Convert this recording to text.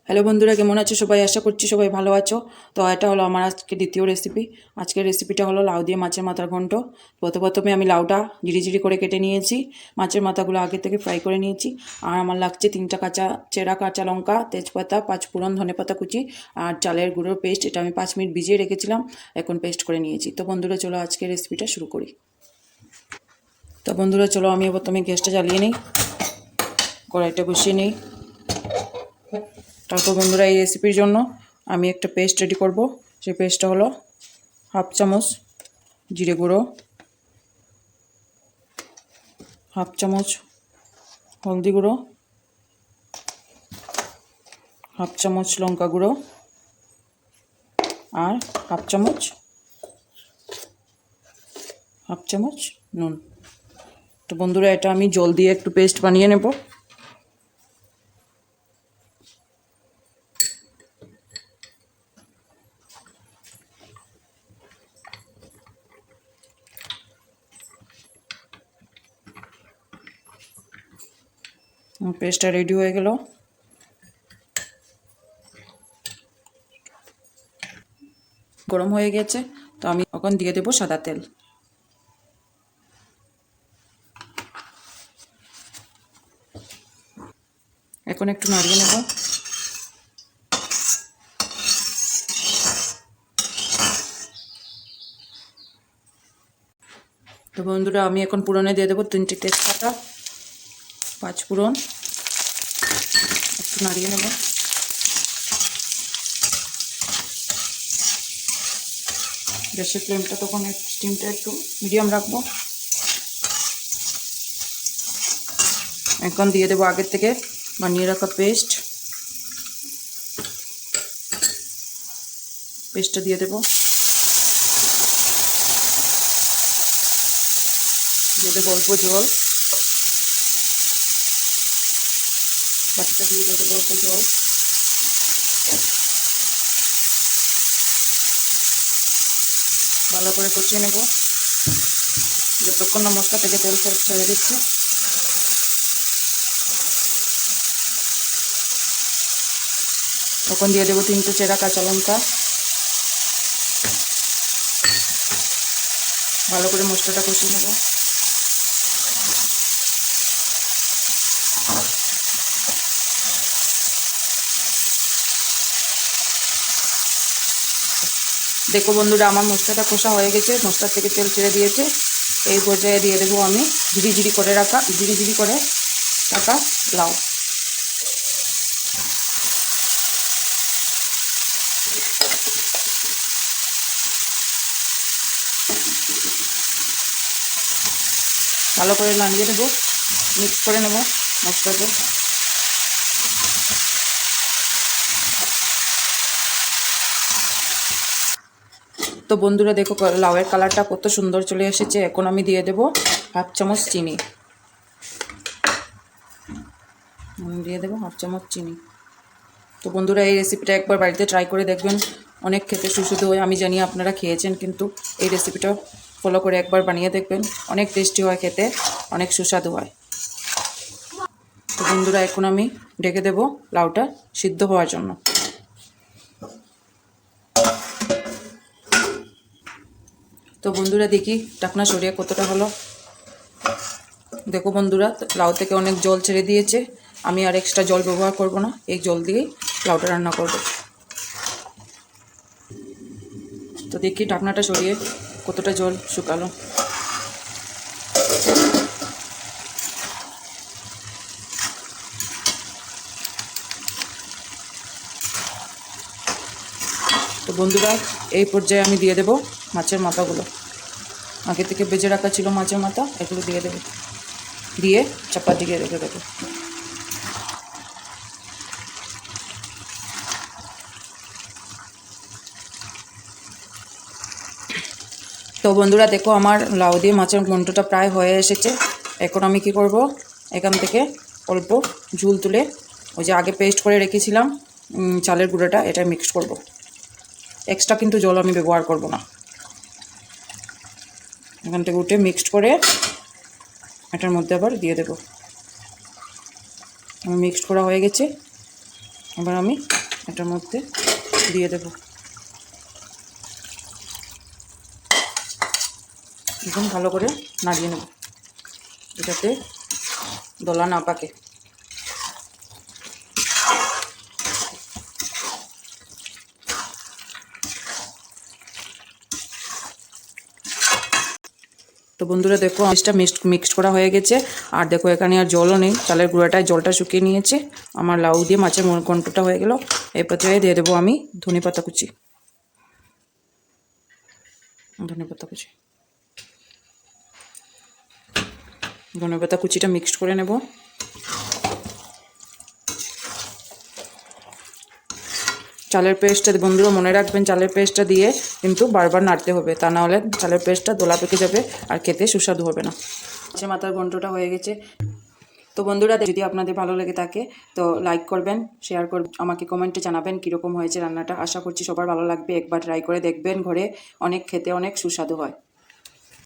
Hello বন্ধুরা, কেমন আছো সবাই? আশা করছি সবাই ভালো আছো। তো এটা হলো আমার আজকে দ্বিতীয় রেসিপি। আজকের রেসিপিটা হলো লাউ দিয়ে মাছের মাথার ঘন্ট। প্রথমে আমি লাউটা জিরি করে কেটে নিয়েছি, মাছের মাথাগুলো আগে থেকে ফ্রাই করে নিয়েছি। আর আমার লাগছে 3টা চেরা কাঁচা লঙ্কা, তেজপাতা, 5 ফোড়ন, ধনেপাতা কুচি আর চালের গুঁড়োর পেস্ট। এটা আমি 5 মিনিট ভিজিয়ে রেখেছিলাম, এখন পেস্ট করে নিয়েছি। তো বন্ধুরা চলো আজকের রেসিপিটা শুরু করি। তো বন্ধুরা চলো আমি প্রথমে গ্যাসটা জ্বালিয়ে নিই, কড়াইটা বসিয়ে নিই। তারপর বন্ধুরা এই রেসিপির জন্য আমি একটা পেস্ট রেডি করব। সেই পেস্টটা হলো 1/2 চামচ জিরে গুঁড়ো, 1/2 চামচ হলদি গুঁড়ো, 1/2 চামচ লঙ্কা গুঁড়ো আর 1/2 চামচ নুন। তো বন্ধুরা এটা আমি জল দিয়ে একটু পেস্ট বানিয়ে নেব। পেস্টটা রেডি হয়ে গেল। গরম হয়ে গেছে, তো আমি এখন দিয়ে দেব সাদা তেল। এখন একটু নাড়িয়ে নেব। তো বন্ধুরা আমি এখন পুরনে দিয়ে দেবো 3টে তেজপাতা, 5 ফোড়ন। একটু নাড়িয়ে নেব। গ্যাসের ফ্লেমটা তখন স্টিমটা একটু মিডিয়াম রাখবো। এখন দিয়ে দেবো আগের থেকে বানিয়ে রাখা পেস্টটা দিয়ে দেবো। দিয়ে দেবো অল্প জল, বাকিটা দিয়ে দেবো অল্প জল। ভালো করে কষিয়ে নেব যতক্ষণ না মশলা থেকে তেল ছেড়ে দিচ্ছে। তখন দিয়ে দেবো 3টে চেরা কাঁচা লঙ্কা। ভালো করে মশলাটা কষিয়ে নেব। দেখো বন্ধুরা আমার মশলাটা কষা হয়ে গেছে, মশলা থেকে তেল ছেড়ে দিয়েছে। এই পর্যায়ে দিয়ে দেবো আমি ঝিরি করে রাখা লাউ। ভালো করে নাড়িয়ে দেবো, মিক্স করে নেব মশলাটা। তো বন্ধুরা দেখো লাউয়ের কালারটা কত সুন্দর চলে এসেছে। এখন আমি দিয়ে দেবো 1/2 চামচ চিনি। তো বন্ধুরা এই রেসিপিটা একবার বাড়িতে ট্রাই করে দেখবেন, অনেক খেতে সুস্বাদু হয়। আমি জানি আপনারা খেয়েছেন, কিন্তু এই রেসিপিটা ফলো করে একবার বানিয়ে দেখবেন, অনেক টেস্টি হয় খেতে, অনেক সুস্বাদু হয়। তো বন্ধুরা এখন আমি ঢেকে দেব লাউটা সিদ্ধ হওয়ার জন্য। তো বন্ধুরা দেখি ঢাকনা সরিয়ে কতটা হলো। দেখো বন্ধুরা লাউ থেকে অনেক জল ছেড়ে দিয়েছে। আমি আর এক্সট্রা জল ব্যবহার করব না, এই জল দিয়েই লাউটা রান্না করব। তো দেখি ঢাকনাটা সরিয়ে কতটা জল শুকালো। তো বন্ধুরা এই পর্যায়ে আমি দিয়ে দেব মাছের মাথাগুলো। আগে থেকে বেজে রাখা ছিল মাছের মাথা, এগুলো দিয়ে দেবো, দিয়ে চাপা দিয়ে রেখে দেবো। তো বন্ধুরা দেখো আমার লাউ দিয়ে মাছের ঘন্টটা প্রায় হয়ে এসেছে। এখন আমি কি করব, এখান থেকে অল্প ঝুল তুলে ওই যে আগে পেস্ট করে রেখেছিলাম চালের গুঁড়োটা, এটা মিক্সড করব। এক্সট্রা কিন্তু জল আমি ব্যবহার করব না। এখান থেকে উঠে মিক্সড করে এটার মধ্যে আবার দিয়ে দেব। মিক্সড করা হয়ে গেছে, এবার আমি এটার মধ্যে দিয়ে দেব। এখন ভালো করে নাড়িয়ে নেব যাতে দলা না পাকে। তো বন্ধুরা দেখো মাছটা মিক্সড করা হয়ে গেছে। আর দেখো এখানে আর জলও নেই, চালের গুঁড়াটায় জলটা শুকিয়ে নিয়েছে। আমার লাউ দিয়ে মাছের ঘন্টটা হয়ে গেল। এই পর্যায়ে দিয়ে দেবো আমি ধনেপাতা কুচি। ধনেপাতা কুচিটা মিক্সড করে নেব। চালের পেস্টটা বন্ধুরা মনে রাখবেন, চালের পেস্টটা দিয়ে কিন্তু বারবার নাড়তে হবে, তা না হলে চালের পেস্টটা দোলা পেকে যাবে আর খেতে সুস্বাদু হবে না। মাছের মাথার ঘন্টটা হয়ে গেছে। তো বন্ধুরা যদি আপনাদের ভালো লেগে থাকে তো লাইক করবেন, শেয়ার করবেন, আমাকে কমেন্টে জানাবেন কীরকম হয়েছে রান্নাটা। আশা করছি সবার ভালো লাগবে। একবার ট্রাই করে দেখবেন, ঘরে অনেক খেতে অনেক সুস্বাদু হয়।